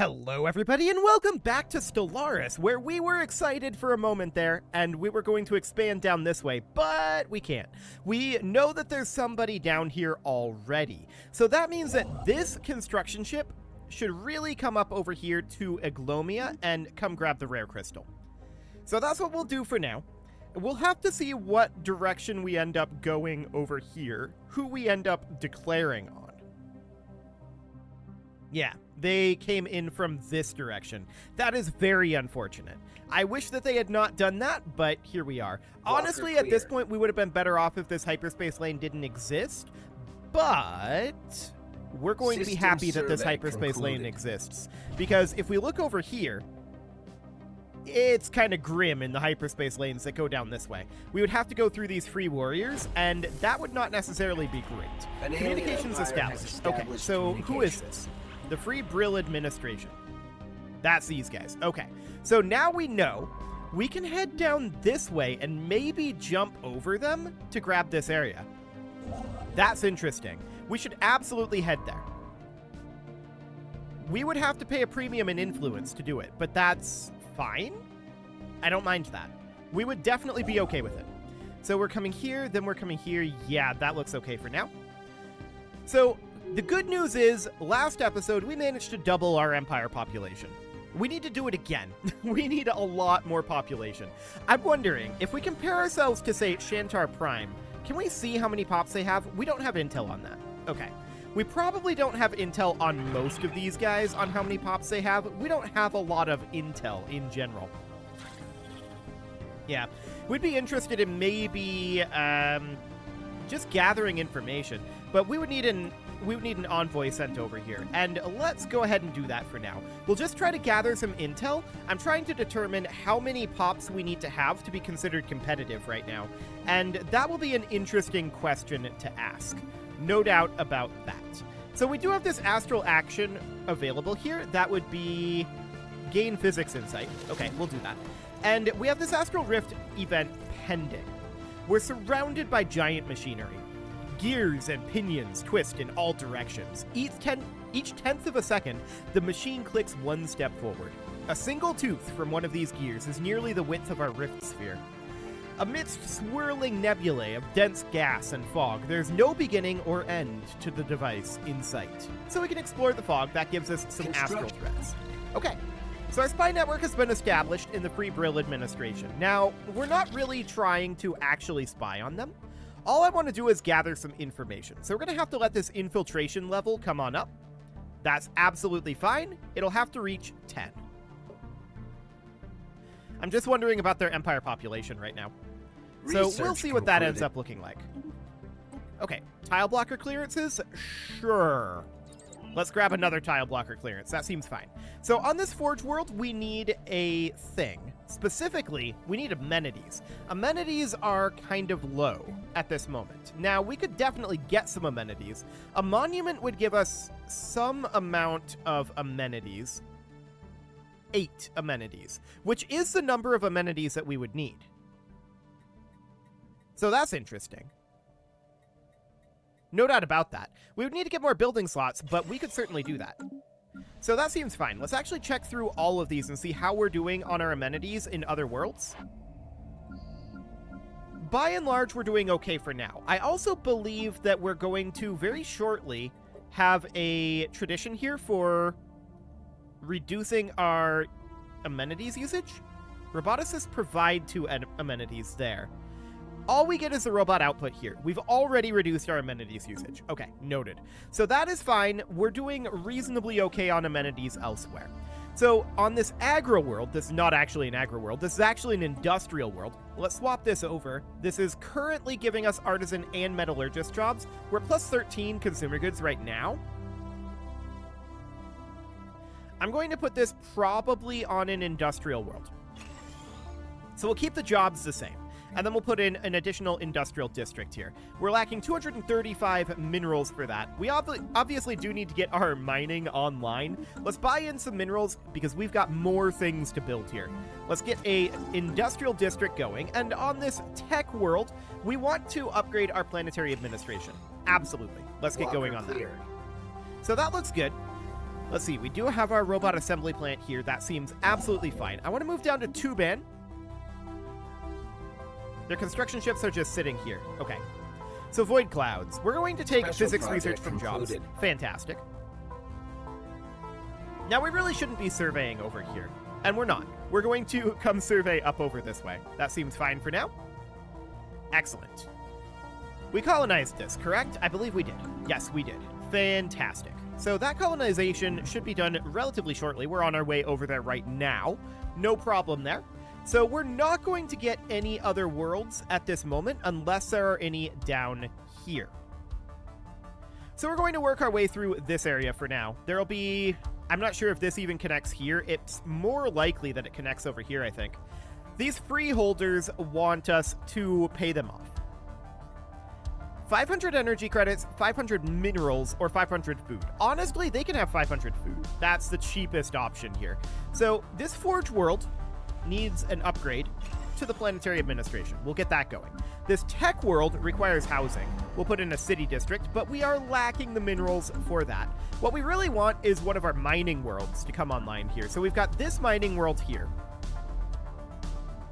Hello everybody and welcome back to Stellaris, where we were excited for a moment there, and we were going to expand down this way, but we can't. We know that there's somebody down here already. So that means that this construction ship should really come up over here to Aglomia and come grab the rare crystal. So that's what we'll do for now. We'll have to see what direction we end up going over here, who we end up declaring on. Yeah, they came in from this direction. That is very unfortunate. I wish that they had not done that, but here we are. Honestly, at this point, we would have been better off if this hyperspace lane didn't exist, but we're going to be happy that this hyperspace lane exists, because if we look over here, it's kind of grim in the hyperspace lanes that go down this way. We would have to go through these free warriors, and that would not necessarily be great. Communications established. Okay, so who is this? The Free Brill Administration. That's these guys. Okay, so now we know we can head down this way and maybe jump over them to grab this area. That's interesting. We should absolutely head there. We would have to pay a premium in influence to do it, but that's fine. I don't mind that. We would definitely be okay with it. So we're coming here, then we're coming here. Yeah, that looks okay for now. So the good news is, last episode, we managed to double our Empire population. We need to do it again. We need a lot more population. I'm wondering, if we compare ourselves to, say, Shantar Prime, can we see how many pops they have? We don't have intel on that. Okay. We probably don't have intel on most of these guys on how many pops they have. We don't have a lot of intel in general. Yeah. We'd be interested in maybe just gathering information, but we would need an envoy sent over here, and let's go ahead and do that for now. We'll just try to gather some intel. I'm trying to determine how many pops we need to have to be considered competitive right now, and that will be an interesting question to ask. No doubt about that. So we do have this Astral action available here. That would be gain physics insight. Okay, we'll do that. And we have this Astral Rift event pending. We're surrounded by giant machinery. Gears and pinions twist in all directions. Each tenth of a second, the machine clicks one step forward. A single tooth from one of these gears is nearly the width of our rift sphere. Amidst swirling nebulae of dense gas and fog, there's no beginning or end to the device in sight. So we can explore the fog. That gives us some astral threats. Okay, so our spy network has been established in the Free Brill Administration. Now, we're not really trying to actually spy on them. All I want to do is gather some information. So we're going to have to let this infiltration level come on up. That's absolutely fine. It'll have to reach 10. I'm just wondering about their Empire population right now. So we'll see what that ends up looking like. Okay, tile blocker clearances? Sure. Let's grab another tile blocker clearance. That seems fine. So on this Forge world, we need a thing. Specifically, we need amenities. Amenities are kind of low at this moment. Now, we could definitely get some amenities. A monument would give us some amount of amenities. 8 amenities, which is the number of amenities that we would need. So that's interesting. No doubt about that. We would need to get more building slots, but we could certainly do that. So that seems fine. Let's actually check through all of these and see how we're doing on our amenities in other worlds. By and large, we're doing okay for now. I also believe that we're going to very shortly have a tradition here for reducing our amenities usage. Robotics provide 2 amenities there. All we get is the robot output here. We've already reduced our amenities usage. Okay, noted. So that is fine. We're doing reasonably okay on amenities elsewhere. So on this agro world, this is not actually an agro world, this is actually an industrial world. Let's swap this over. This is currently giving us artisan and metallurgist jobs. We're plus 13 consumer goods right now. I'm going to put this probably on an industrial world. So we'll keep the jobs the same. And then we'll put in an additional industrial district here. We're lacking 235 minerals for that. We obviously do need to get our mining online. Let's buy in some minerals because we've got more things to build here. Let's get a industrial district going. And on this tech world, we want to upgrade our planetary administration. Absolutely. Let's get going on that. So that looks good. Let's see, we do have our robot assembly plant here. That seems absolutely fine. I want to move down to Tuban. Their construction ships are just sitting here. Okay. So Void Clouds. We're going to take Special physics research from concluded. jobs. Fantastic. Now, we really shouldn't be surveying over here. And we're not. We're going to come survey up over this way. That seems fine for now. Excellent. We colonized this, correct? I believe we did. Yes, we did. Fantastic. So that colonization should be done relatively shortly. We're on our way over there right now. No problem there. So we're not going to get any other worlds at this moment unless there are any down here. So we're going to work our way through this area for now. There'll be... I'm not sure if this even connects here. It's more likely that it connects over here, I think. These freeholders want us to pay them off. 500 energy credits, 500 minerals, or 500 food. Honestly, they can have 500 food. That's the cheapest option here. So this Forge world needs an upgrade to the planetary administration. We'll get that going. This tech world requires housing. We'll put in a city district, but we are lacking the minerals for that. What we really want is one of our mining worlds to come online here. So we've got this mining world here.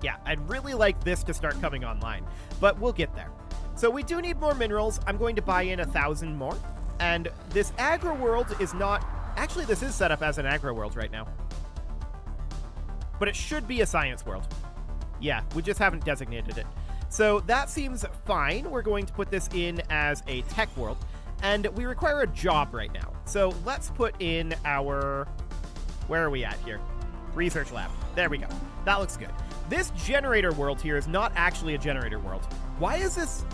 Yeah, I'd really like this to start coming online, but we'll get there. So we do need more minerals. I'm going to buy in 1,000 more. And this agro world is not... Actually, this is set up as an agro world right now. But it should be a science world. Yeah, we just haven't designated it. So that seems fine. We're going to put this in as a tech world. And we require a job right now. So let's put in our... Where are we at here? Research lab. There we go. That looks good. This generator world here is not actually a generator world. Why is this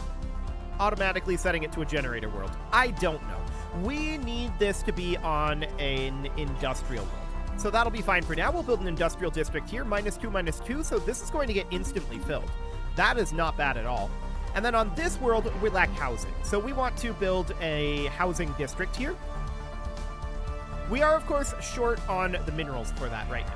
automatically setting it to a generator world? I don't know. We need this to be on an industrial world. So that'll be fine for now. We'll build an industrial district here, -2, -2, so this is going to get instantly filled. That is not bad at all. And then on this world, we lack housing. So we want to build a housing district here. We are, of course, short on the minerals for that right now.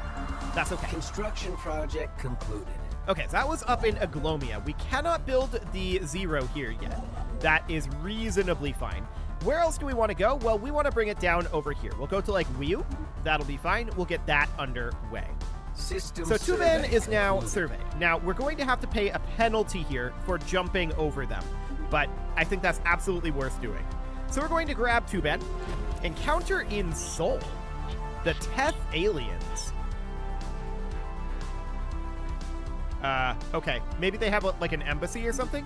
That's okay. Construction project concluded. Okay, so that was up in Aglomia. We cannot build the Zero here yet. That is reasonably fine. Where else do we want to go? Well, we want to bring it down over here. We'll go to, like, Wiu. That'll be fine. We'll get that underway. System So Tuban survey is now concluded. surveyed. Now, we're going to have to pay a penalty here for jumping over them, but I think that's absolutely worth doing. So we're going to grab Tuban. Encounter in Seoul. The Teth aliens. Okay. Maybe they have, like, an embassy or something?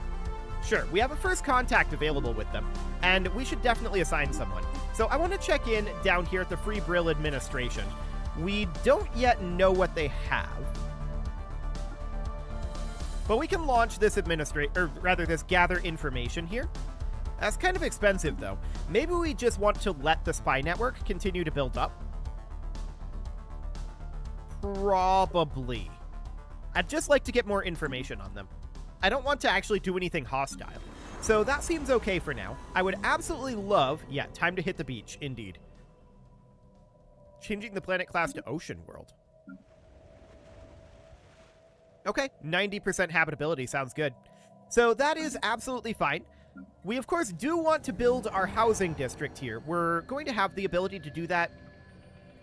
Sure, we have a first contact available with them, and we should definitely assign someone. So I want to check in down here at the Free Brill Administration. We don't yet know what they have. But we can launch this this gather information here. That's kind of expensive, though. Maybe we just want to let the spy network continue to build up. Probably. I'd just like to get more information on them. I don't want to actually do anything hostile. So that seems okay for now. I would absolutely love... Yeah, time to hit the beach, indeed. Changing the planet class to Ocean World. Okay, 90% habitability sounds good. So that is absolutely fine. We, of course, do want to build our housing district here. We're going to have the ability to do that...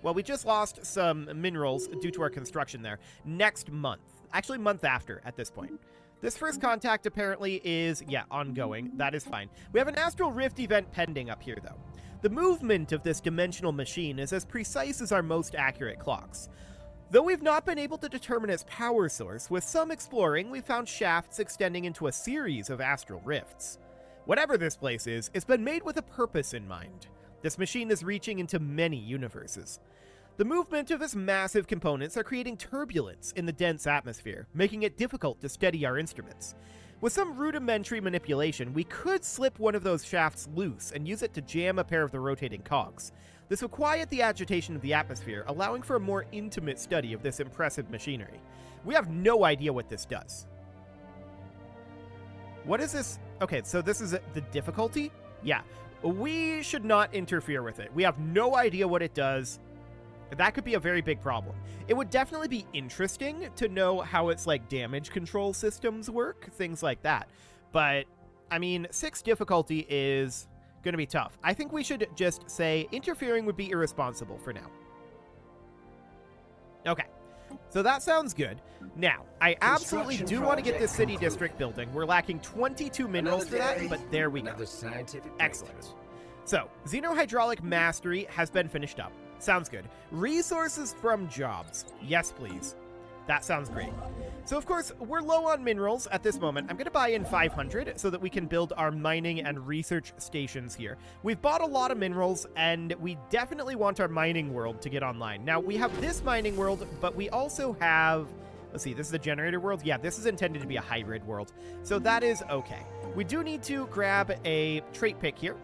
Well, we just lost some minerals due to our construction there. Next month. Actually, month after at this point. This first contact apparently is, yeah, ongoing. That is fine. We have an Astral Rift event pending up here, though. The movement of this dimensional machine is as precise as our most accurate clocks. Though we've not been able to determine its power source, with some exploring, we've found shafts extending into a series of astral rifts. Whatever this place is, it's been made with a purpose in mind. This machine is reaching into many universes. The movement of its massive components are creating turbulence in the dense atmosphere, making it difficult to steady our instruments. With some rudimentary manipulation, we could slip one of those shafts loose and use it to jam a pair of the rotating cogs. This would quiet the agitation of the atmosphere, allowing for a more intimate study of this impressive machinery. We have no idea what this does. What is this? Okay, so this is the difficulty? Yeah. We should not interfere with it. We have no idea what it does. That could be a very big problem. It would definitely be interesting to know how its, like, damage control systems work, things like that. But, I mean, 6 difficulty is Going to be tough. I think we should just say interfering would be irresponsible for now. Okay. So that sounds good. Now, I absolutely do want to get this city district building. We're lacking 22 minerals for that, but there we go. Excellent. So, xenohydraulic mastery has been finished up. Sounds good. Resources from jobs. Yes, please. That sounds great. So, of course, we're low on minerals at this moment. I'm going to buy in 500 so that we can build our mining and research stations here. We've bought a lot of minerals, and we definitely want our mining world to get online. Now, we have this mining world, but we also have... Let's see, this is a generator world? Yeah, this is intended to be a hybrid world. So that is okay. We do need to grab a trait pick here.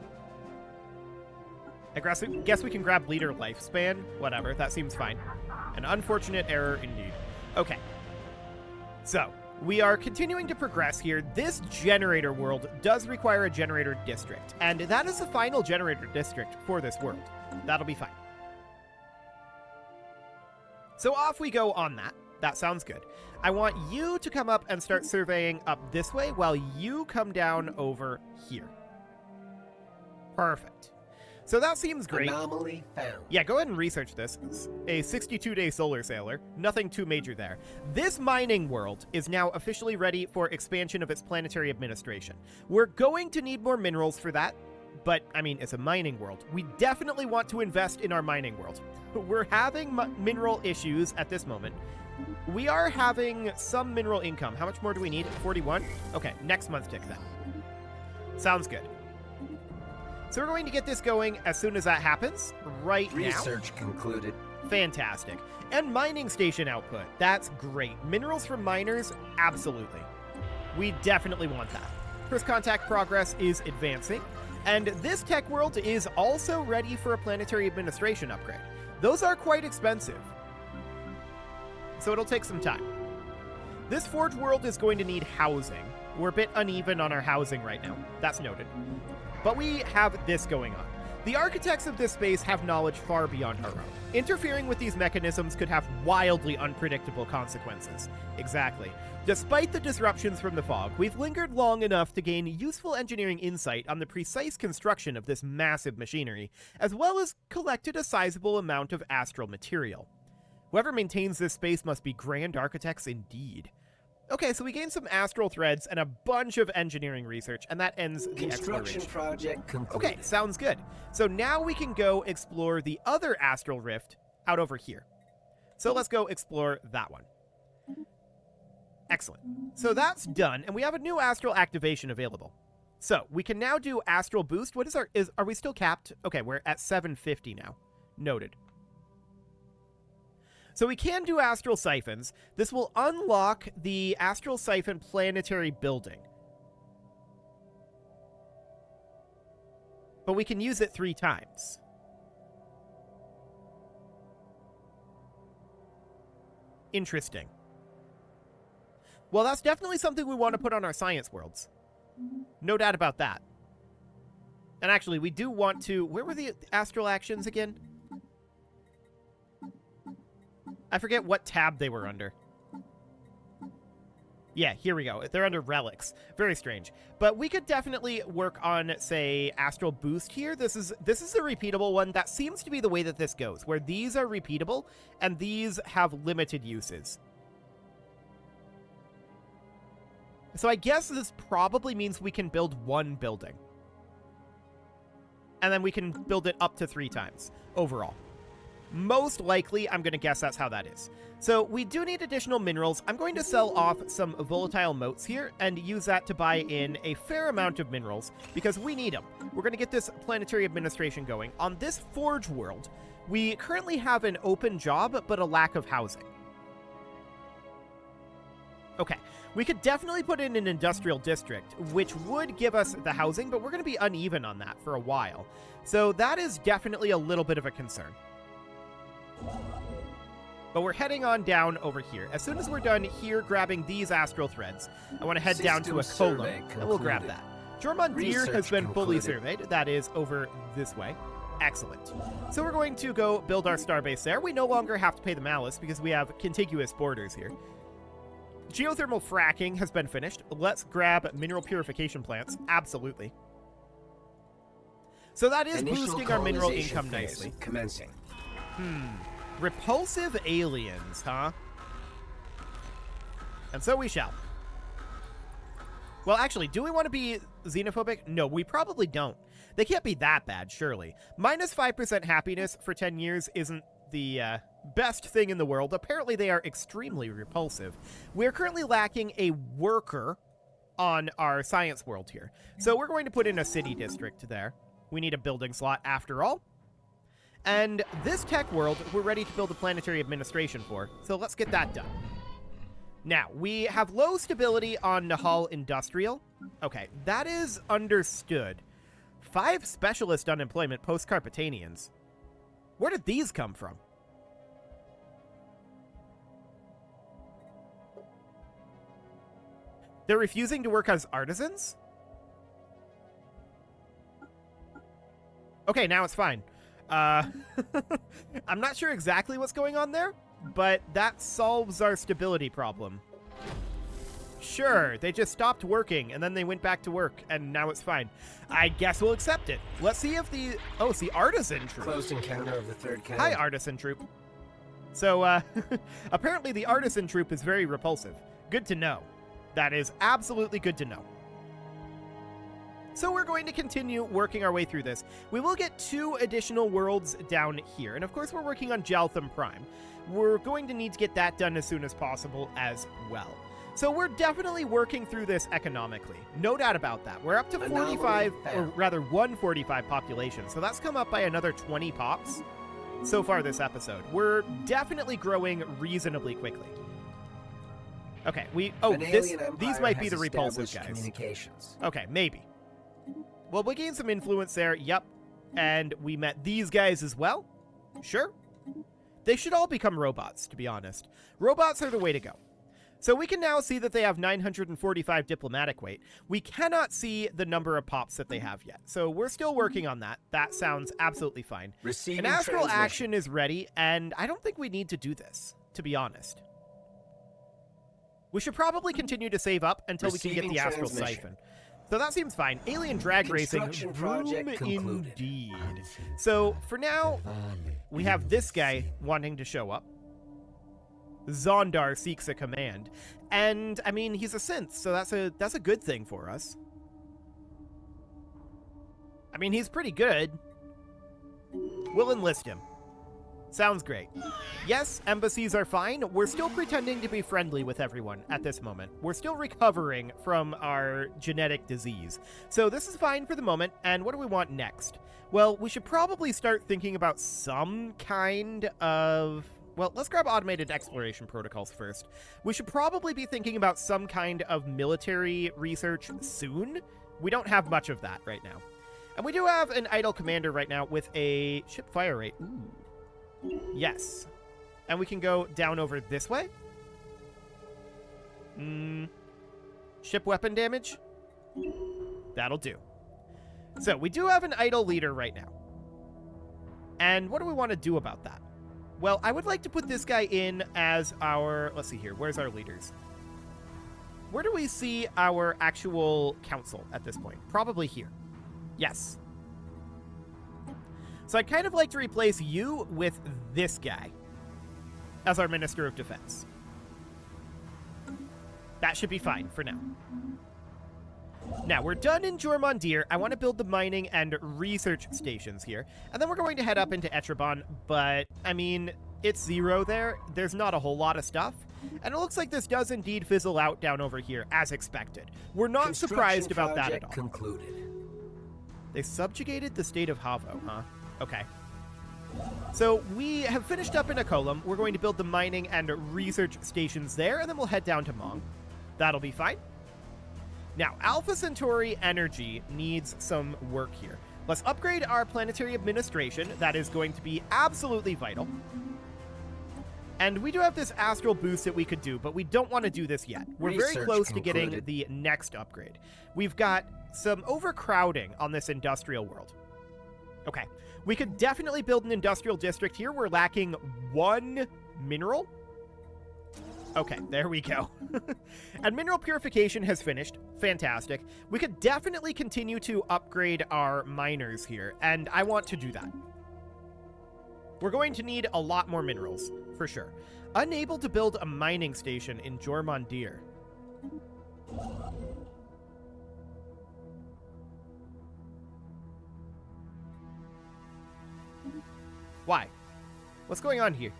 I guess we can grab leader lifespan. Whatever, that seems fine. An unfortunate error indeed. Okay. So, we are continuing to progress here. This generator world does require a generator district, and that is the final generator district for this world. That'll be fine. So off we go on that. That sounds good. I want you to come up and start surveying up this way while you come down over here. Perfect. So that seems great. Anomaly found. Yeah, go ahead and research this. It's a 62-day solar sailor. Nothing too major there. This mining world is now officially ready for expansion of its planetary administration. We're going to need more minerals for that, but, I mean, it's a mining world. We definitely want to invest in our mining world. We're having mineral issues at this moment. We are having some mineral income. How much more do we need? 41? Okay, next month tick then. Sounds good. So we're going to get this going as soon as that happens, right now. Research concluded. Fantastic. And mining station output. That's great. Minerals from miners, absolutely. We definitely want that. First contact progress is advancing. And this tech world is also ready for a planetary administration upgrade. Those are quite expensive, so it'll take some time. This forge world is going to need housing. We're a bit uneven on our housing right now. That's noted. But we have this going on. The architects of this space have knowledge far beyond our own. Interfering with these mechanisms could have wildly unpredictable consequences. Exactly. Despite the disruptions from the fog, we've lingered long enough to gain useful engineering insight on the precise construction of this massive machinery, as well as collected a sizable amount of astral material. Whoever maintains this space must be grand architects indeed. Okay, so we gained some astral threads and a bunch of engineering research, and that ends the Construction exploration. project completed. Okay, sounds good. So now we can go explore the other astral rift out over here. So let's go explore that one. Excellent. So that's done, and we have a new astral activation available. So we can now do astral boost. What is are we still capped? Okay, we're at 750 now. Noted. So we can do astral siphons. This will unlock the astral siphon planetary building. But we can use it 3 times. Interesting. Well, that's definitely something we want to put on our science worlds. No doubt about that. And actually, we do want to... Where were the astral actions again? I forget what tab they were under. Yeah, here we go. They're under relics. Very strange. But we could definitely work on, say, astral boost here. This is the repeatable one. That seems to be the way that this goes, where these are repeatable and these have limited uses. So I guess this probably means we can build 1 building. And then we can build it up to 3 times overall. Most likely, I'm going to guess that's how that is. So we do need additional minerals. I'm going to sell off some volatile motes here and use that to buy in a fair amount of minerals because we need them. We're going to get this planetary administration going. On this forge world, we currently have an open job, but a lack of housing. Okay, we could definitely put in an industrial district, which would give us the housing, but we're going to be uneven on that for a while. So that is definitely a little bit of a concern. But we're heading on down over here. As soon as we're done here grabbing these astral threads, I want to head down to a column, and we'll grab that. Jormundir has been fully surveyed. That is over this way. Excellent. So we're going to go build our starbase there. We no longer have to pay the malice because we have contiguous borders here. Geothermal fracking has been finished. Let's grab mineral purification plants. Absolutely. So that is Initial boosting our mineral colonization income phase nicely. Commencing. Repulsive aliens, huh? And so we shall. Well, actually, do we want to be xenophobic? No, we probably don't. They can't be that bad, surely. Minus 5% happiness for 10 years isn't the best thing in the world. Apparently, they are extremely repulsive. We're currently lacking a worker on our science world here. So we're going to put in a city district there. We need a building slot after all. And this tech world, we're ready to build a planetary administration for. So let's get that done. Now, we have low stability on Nahal Industrial. Okay, that is understood. 5 specialist unemployment post-Carpetanians. Where did these come from? They're refusing to work as artisans? Okay, now it's fine. I'm not sure exactly what's going on there, but that solves our stability problem. Sure, they just stopped working, and then they went back to work, and now it's fine. I guess we'll accept it. Let's see if the... Oh, it's the artisan troop. Closed encounter of the third kind. Hi, artisan troop. So, apparently the artisan troop is very repulsive. Good to know. That is absolutely good to know. So we're going to continue working our way through this. We will get 2 additional worlds down here, and of course we're working on Jaltham Prime. We're going to need to get that done as soon as possible as well. So we're definitely working through this economically. No doubt about that. We're up to 45, or rather 145 population, so that's come up by another 20 pops so far this episode. We're definitely growing reasonably quickly. Okay, these might be the repulsive guys. Communications. Okay, maybe. Well, we gained some influence there, yep. And we met these guys as well. Sure. They should all become robots, to be honest. Robots are the way to go. So we can now see that they have 945 diplomatic weight. We cannot see the number of pops that they have yet. So we're still working on that. That sounds absolutely fine. Receiving An astral transmission. action is ready, and I don't think we need to do this, to be honest. We should probably continue to save up until we can get the astral siphon. So that seems fine. Alien drag racing, vroom indeed. So for now, we have this guy wanting to show up. Zondar seeks a command, and I mean he's a synth, so that's a good thing for us. I mean he's pretty good. We'll enlist him. Sounds great. Yes, embassies are fine. We're still pretending to be friendly with everyone at this moment. We're still recovering from our genetic disease. So this is fine for the moment, and what do we want next? Well, we should probably start thinking about some kind of... Well, let's grab automated exploration protocols first. We should probably be thinking about some kind of military research soon. We don't have much of that right now. And we do have an idle commander right now with a ship fire rate. Ooh. Yes. And we can go down over this way. Ship weapon damage? That'll do. So, we do have an idle leader right now. And what do we want to do about that? Well, I would like to put this guy in as our... Let's see here. Where's our leaders? Where do we see our actual council at this point? Probably here. Yes. So I'd kind of like to replace you with this guy as our Minister of Defense. That should be fine for now. Now, we're done in Jormundir. I want to build the mining and research stations here. And then we're going to head up into Etrabon, but, I mean, it's 0 there. There's not a whole lot of stuff. And it looks like this does indeed fizzle out down over here, as expected. We're not surprised about that at all. Concluded. They subjugated the state of Havo, huh? Okay. So we have finished up in Akolam. We're going to build the mining and research stations there, and then we'll head down to Mong. That'll be fine. Now, Alpha Centauri Energy needs some work here. Let's upgrade our planetary administration. That is going to be absolutely vital. And we do have this astral boost that we could do, but we don't want to do this yet. We're very close to getting the next upgrade. We've got some overcrowding on this industrial world. Okay, we could definitely build an industrial district here. We're lacking 1 mineral. Okay, there we go. And mineral purification has finished. Fantastic. We could definitely continue to upgrade our miners here, and I want to do that. We're going to need a lot more minerals, for sure. Unable to build a mining station in Jormundir. Why? What's going on here?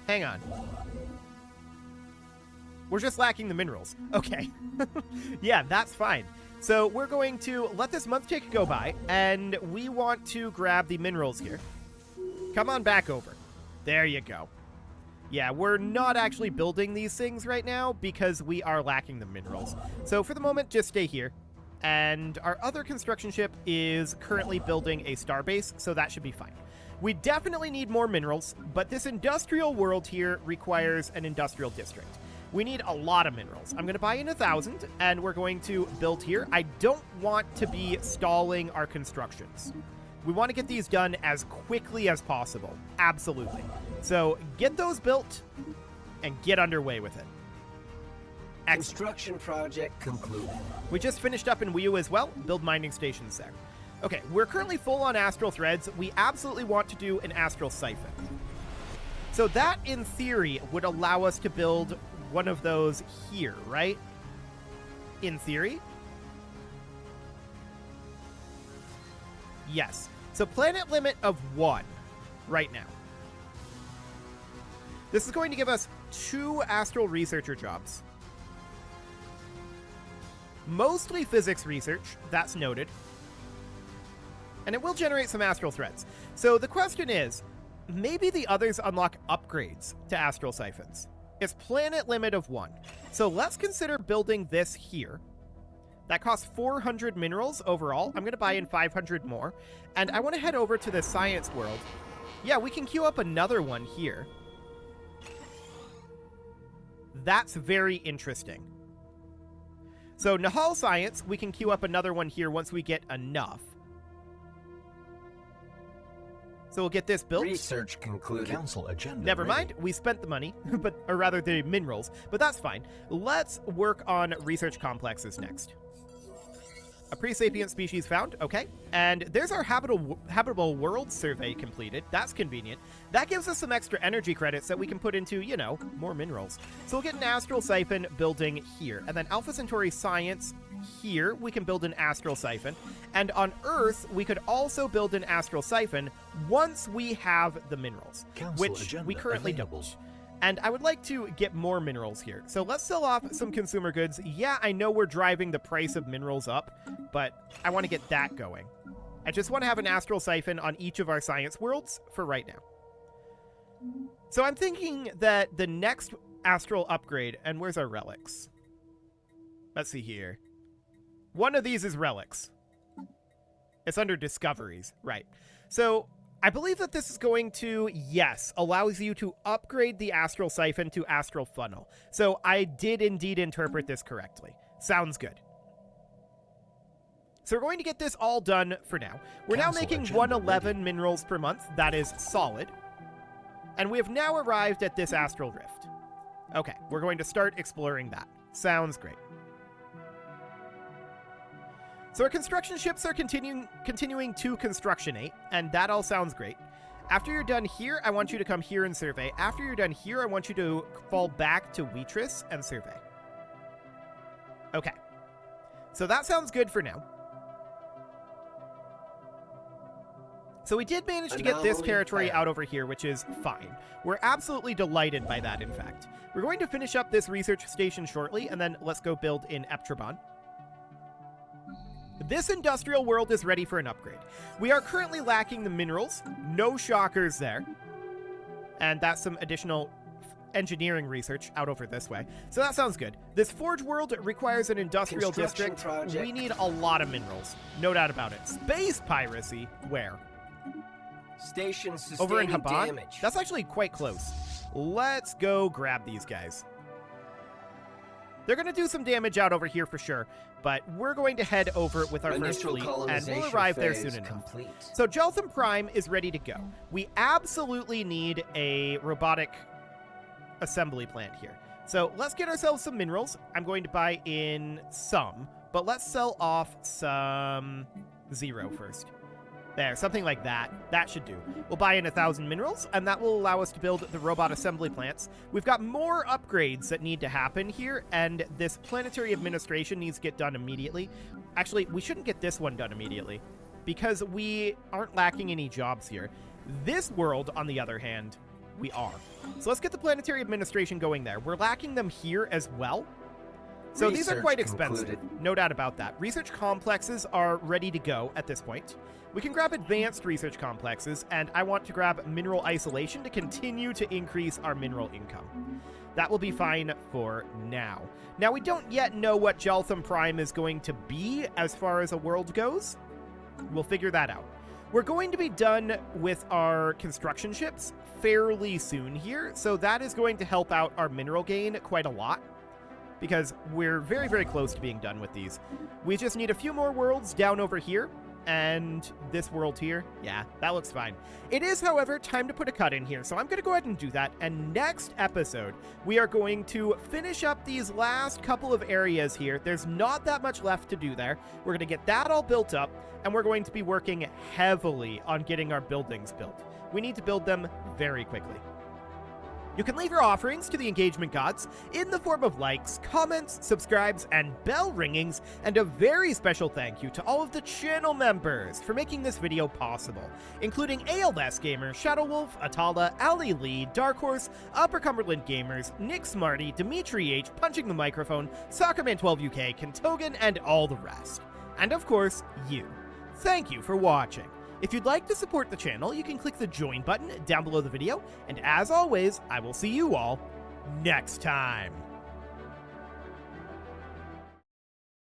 Hang on. We're just lacking the minerals. Okay. Yeah, that's fine. So we're going to let this month tick go by, and we want to grab the minerals here. Come on back over. There you go. Yeah, we're not actually building these things right now because we are lacking the minerals. So for the moment, just stay here. And our other construction ship is currently building a starbase, so that should be fine. We definitely need more minerals, but this industrial world here requires an industrial district. We need a lot of minerals. I'm going to buy in 1,000, and we're going to build here. I don't want to be stalling our constructions. We want to get these done as quickly as possible. Absolutely. So get those built and get underway with it. Construction project concluded. We just finished up in Wii as well. Build mining stations there. Okay, we're currently full on astral threads. We absolutely want to do an astral siphon. So that, in theory, would allow us to build one of those here, right? In theory? Yes. So planet limit of 1 right now. This is going to give us 2 astral researcher jobs. Mostly physics research, that's noted. And it will generate some astral threads. So the question is, maybe the others unlock upgrades to astral siphons. It's planet limit of 1. So let's consider building this here. That costs 400 minerals overall. I'm going to buy in 500 more. And I want to head over to the science world. Yeah, we can queue up another one here. That's very interesting. So Nahal Science, we can queue up another one here once we get enough. So we'll get this built. Research concluded. Council agenda. Never ready. mind, we spent the money, or rather the minerals, but that's fine. Let's work on research complexes next. A pre-sapient species found, okay. And there's our habitable world survey completed. That's convenient. That gives us some extra energy credits that we can put into, you know, more minerals. So we'll get an astral siphon building here. And then Alpha Centauri Science here, we can build an astral siphon. And on Earth, we could also build an astral siphon once we have the minerals, Council which agenda we currently available. don't. And I would like to get more minerals here. So let's sell off some consumer goods. Yeah, I know we're driving the price of minerals up, but I want to get that going. I just want to have an astral siphon on each of our science worlds for right now. So I'm thinking that the next astral upgrade, and where's our relics? Let's see here. One of these is relics. It's under discoveries, right. So I believe that this is going to, yes, allows you to upgrade the astral siphon to astral funnel. So I did indeed interpret this correctly. Sounds good. So we're going to get this all done for now. We're now Council making agenda 111 minerals per month. That is solid. And we have now arrived at this astral rift. Okay, we're going to start exploring that. Sounds great. So our construction ships are continuing to constructionate, and that all sounds great. After you're done here, I want you to come here and survey. After you're done here, I want you to fall back to Wheatris and survey. Okay. So that sounds good for now. So we did manage to get this territory out over here, which is fine. We're absolutely delighted by that, in fact. We're going to finish up this research station shortly, and then let's go build in Eptrabon. This industrial world is ready for an upgrade. We are currently lacking the minerals. No shockers there. And that's some additional engineering research out over this way. So that sounds good. This forge world requires an industrial district. Project. We need a lot of minerals. No doubt about it. Space piracy? Where? Station sustaining Over in Haban? damage. That's actually quite close. Let's go grab these guys. They're going to do some damage out over here for sure, but we're going to head over with our first Initial fleet, and we'll colonization arrive there phase soon enough. complete. So Jeltham Prime is ready to go. We absolutely need a robotic assembly plant here. So let's get ourselves some minerals. I'm going to buy in some, but let's sell off some 0 first. There, something like that. That should do. We'll buy in 1,000 minerals, and that will allow us to build the robot assembly plants. We've got more upgrades that need to happen here, and this planetary administration needs to get done immediately. Actually, we shouldn't get this one done immediately, because we aren't lacking any jobs here. This world, on the other hand, we are. So let's get the planetary administration going there. We're lacking them here as well. So these are quite expensive, no doubt about that. Research complexes are ready to go at this point. We can grab advanced research complexes, and I want to grab mineral isolation to continue to increase our mineral income. That will be fine for now. Now, we don't yet know what Jeltham Prime is going to be as far as a world goes. We'll figure that out. We're going to be done with our construction ships fairly soon here, so that is going to help out our mineral gain quite a lot, because we're very, very close to being done with these. We just need a few more worlds down over here, and this world here. Yeah, that looks fine. It is, however, time to put a cut in here, so I'm going to go ahead and do that, and next episode, we are going to finish up these last couple of areas here. There's not that much left to do there. We're going to get that all built up, and we're going to be working heavily on getting our buildings built. We need to build them very quickly. You can leave your offerings to the engagement gods in the form of likes, comments, subscribes, and bell ringings, and a very special thank you to all of the channel members for making this video possible, including ALS Gamer, Shadow Wolf, Atala, Ali Lee, Dark Horse, Upper Cumberland Gamers, Nick Smarty, Dimitri H, Punching the Microphone, Soccerman12UK, Kentogan, and all the rest. And of course, you. Thank you for watching. If you'd like to support the channel, you can click the join button down below the video, and as always, I will see you all next time.